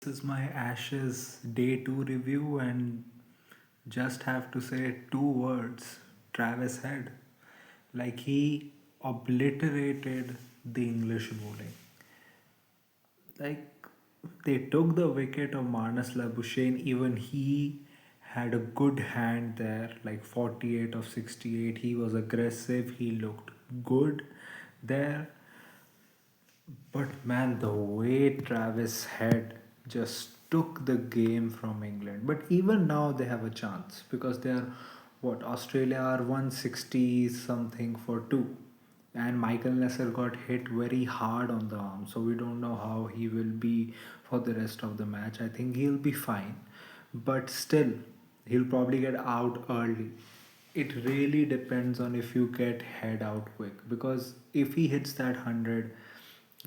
This is my Ashes Day 2 review, and just have to say two words: Travis Head. Like, he obliterated the English bowling. Like, they took the wicket of Marnus Labuschagne. Even he had a good hand there, like 48 of 68. He was aggressive, he looked good there. But man, the way Travis Head just took the game from England. But even now they have a chance because they are what, Australia are 160 something for two. And Michael Nesser got hit very hard on the arm, so we don't know how he will be for the rest of the match. I think he'll be fine, but still, he'll probably get out early. It really depends on if you get Head out quick, because if he hits that 100,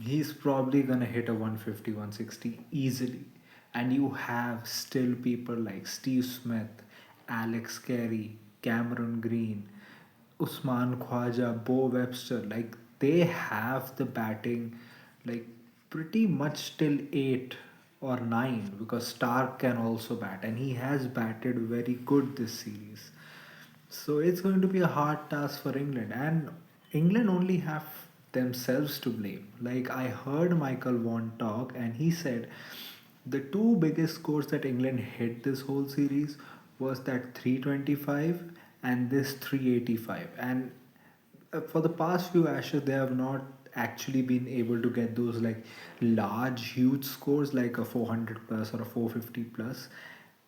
he's probably gonna hit a 150, 160 easily. And you have still people like Steve Smith, Alex Carey, Cameron Green, Usman Khwaja, Bo Webster. Like, they have the batting, like, pretty much till 8 or 9, because Stark can also bat and he has batted very good this series. So it's going to be a hard task for England, and England only have themselves to blame. Like, I heard Michael Vaughan talk, and he said the two biggest scores that England hit this whole series was that 325 and this 385. And for the past few Ashes, they have not actually been able to get those like large, huge scores like a 400 plus or a 450 plus.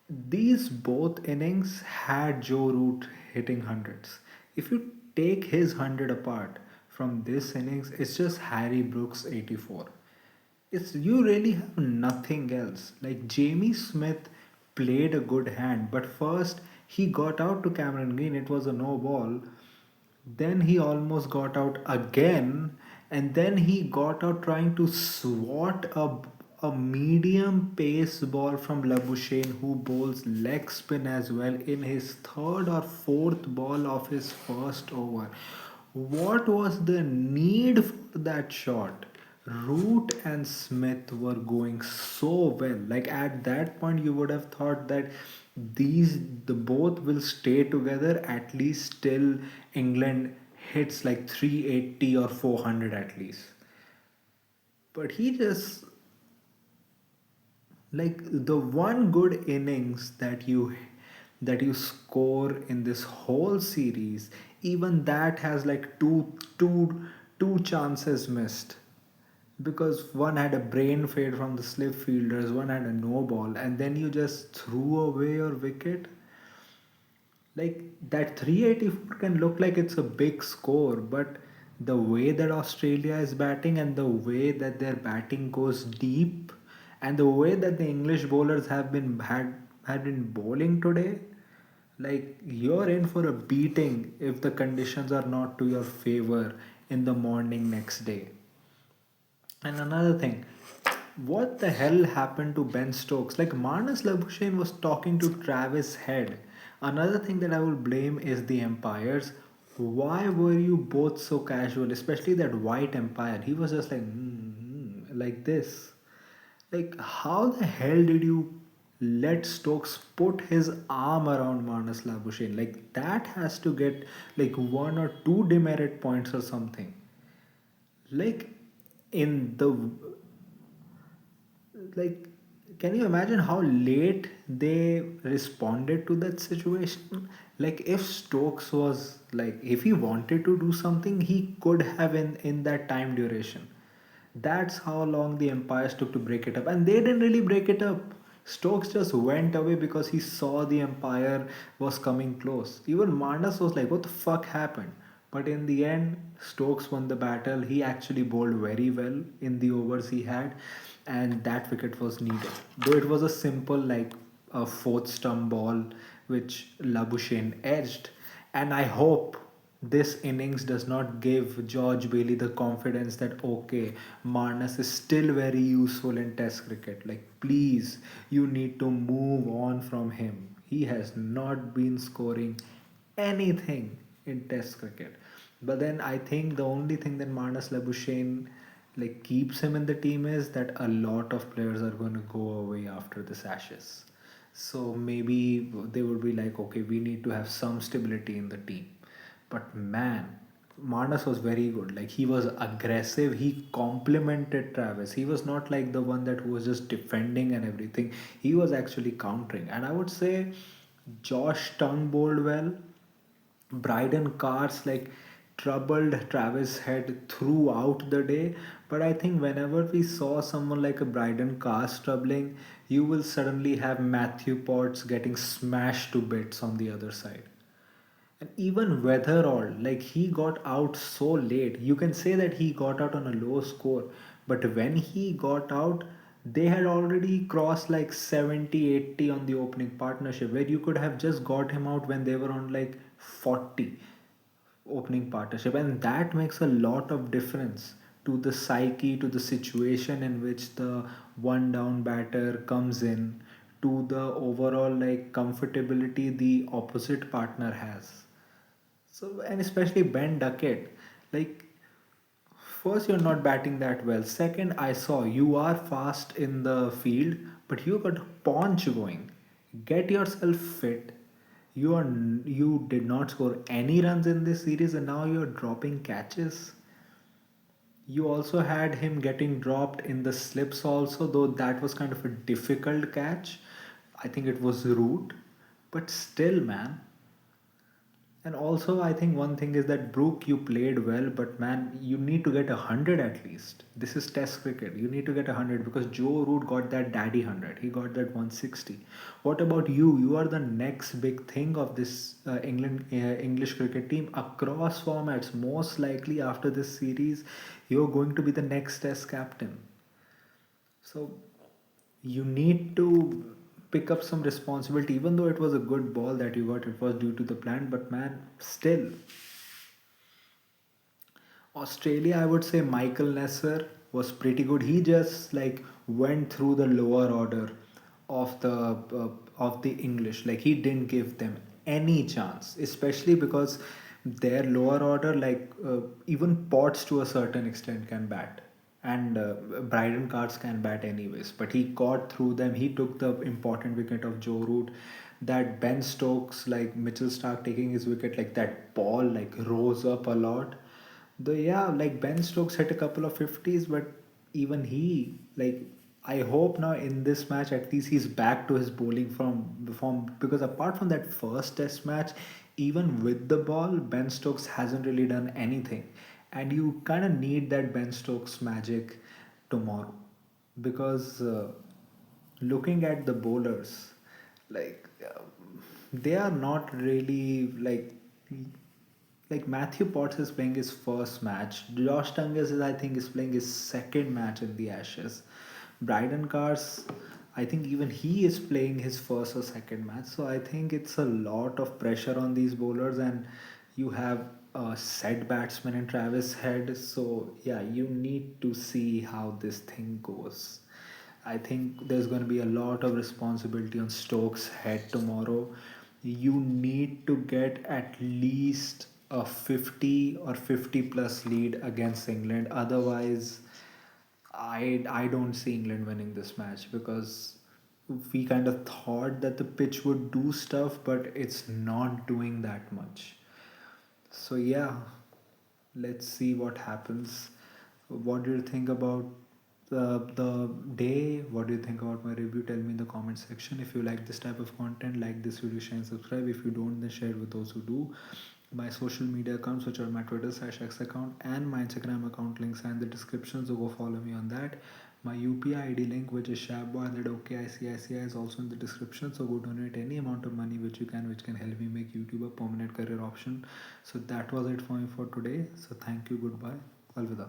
These both innings had Joe Root hitting hundreds. If you take his 100 apart from this innings, it's just Harry Brooks 84. It's, you really have nothing else. Like, Jamie Smith played a good hand, but first he got out to Cameron Green. It was a no ball. Then he almost got out again, and then he got out trying to swat a medium pace ball from Labuschagne, who bowls leg spin as well, in his third or fourth ball of his first over. What was the need for that shot? Root and Smith were going so well. Like, at that point, you would have thought that the both will stay together at least till England hits like 380 or 400 at least. But he just, like, the one good innings that you score in this whole series, even that has like two chances missed, because one had a brain fade from the slip fielders, one had a no ball, and then you just threw away your wicket. Like, that 384 can look like it's a big score, but the way that Australia is batting and the way that their batting goes deep and the way that the English bowlers had been bowling today, like, you're in for a beating if the conditions are not to your favor in the morning next day. And another thing, what the hell happened to Ben Stokes? Like, Marnus Labuschagne was talking to Travis Head. Another thing that I will blame is the umpires. Why were you both so casual? Especially that white umpire. He was just like, like this. Like, how the hell did you let Stokes put his arm around Marnus Labuschagne? Like, that has to get like one or two demerit points or something. Like, in the, like, can you imagine how late they responded to that situation? Like, if Stokes was like, if he wanted to do something, he could have in that time duration. That's how long the umpires took to break it up, and they didn't really break it up. Stokes just went away because he saw the umpire was coming close. Even Marnus was like, what the fuck happened? But in the end, Stokes won the battle. He actually bowled very well in the overs he had, and that wicket was needed. Though it was a simple, like, a fourth stump ball which Labuschagne edged. And I hope this innings does not give George Bailey the confidence that, okay, Marnus is still very useful in Test cricket. Like, please, you need to move on from him. He has not been scoring anything in Test cricket. But then I think the only thing that Marnus Labuschagne like keeps him in the team is that a lot of players are going to go away after this Ashes. So maybe they would be like, okay, we need to have some stability in the team. But man, Manas was very good. Like he was aggressive. He complimented Travis. He was not like the one that who was just defending and everything. He was actually countering. And I would say Josh Tongue bowled well. Bryden Cars like troubled Travis Head throughout the day, but I think whenever we saw someone like a Bryden Cars troubling, you will suddenly have Matthew Potts getting smashed to bits on the other side. And even Weatherall, like he got out so late. You can say that he got out on a low score, but when he got out, they had already crossed like 70, 80 on the opening partnership, where you could have just got him out when they were on like 40 opening partnership. And that makes a lot of difference to the psyche, to the situation in which the one down batter comes in, to the overall like comfortability the opposite partner has. So, and especially Ben Duckett, like, first you're not batting that well. Second, I saw you are fast in the field, but you got paunch going. Get yourself fit. You did not score any runs in this series, and now you're dropping catches. You also had him getting dropped in the slips also, though that was kind of a difficult catch. I think it was root, but still, man, and also, I think one thing is that Brook, you played well, but man, you need to get 100 at least. This is Test cricket. You need to get 100 because Joe Root got that daddy 100. He got that 160. What about you? You are the next big thing of this English cricket team across formats. Most likely after this series, you're going to be the next Test captain. So you need to pick up some responsibility. Even though it was a good ball that you got, it was due to the plan, but man, still, Australia, I would say Michael Nesser was pretty good. He just like went through the lower order of the English. Like he didn't give them any chance, especially because their lower order, like even Potts to a certain extent can bat, and Bryden Cards can bat anyways. But he got through them. He took the important wicket of Joe Root. That Ben Stokes, like Mitchell Stark taking his wicket, like that ball, like rose up a lot. Though yeah, like Ben Stokes hit a couple of 50s, but even he, like, I hope now in this match at least he's back to his bowling from because apart from that first test match, even with the ball, Ben Stokes hasn't really done anything. And you kind of need that Ben Stokes magic tomorrow because looking at the bowlers, like they are not really like Matthew Potts is playing his first match. Josh Tungus is I think is playing his second match in the Ashes. Bryden Cars, I think even he is playing his first or second match. So I think it's a lot of pressure on these bowlers, and you have a set batsman in Travis Head. So yeah, you need to see how this thing goes. I think there's going to be a lot of responsibility on Stokes' head tomorrow. You need to get at least a 50 or 50 plus lead against England. Otherwise, I don't see England winning this match because we kind of thought that the pitch would do stuff, but it's not doing that much. So yeah, let's see what happens. What do you think about the day? What do you think about my review? Tell me in the comment section. If you like this type of content, like this video, share and subscribe. If you don't, then share with those who do. My social media accounts, which are my Twitter /X account and my Instagram account, links are in the description, so go follow me on that. My UPI ID link, which is shabboy@okicici, is also in the description, so go donate any amount of money which you can, which can help me make YouTube a permanent career option. So that was it for me for today. So thank you, goodbye, alvida.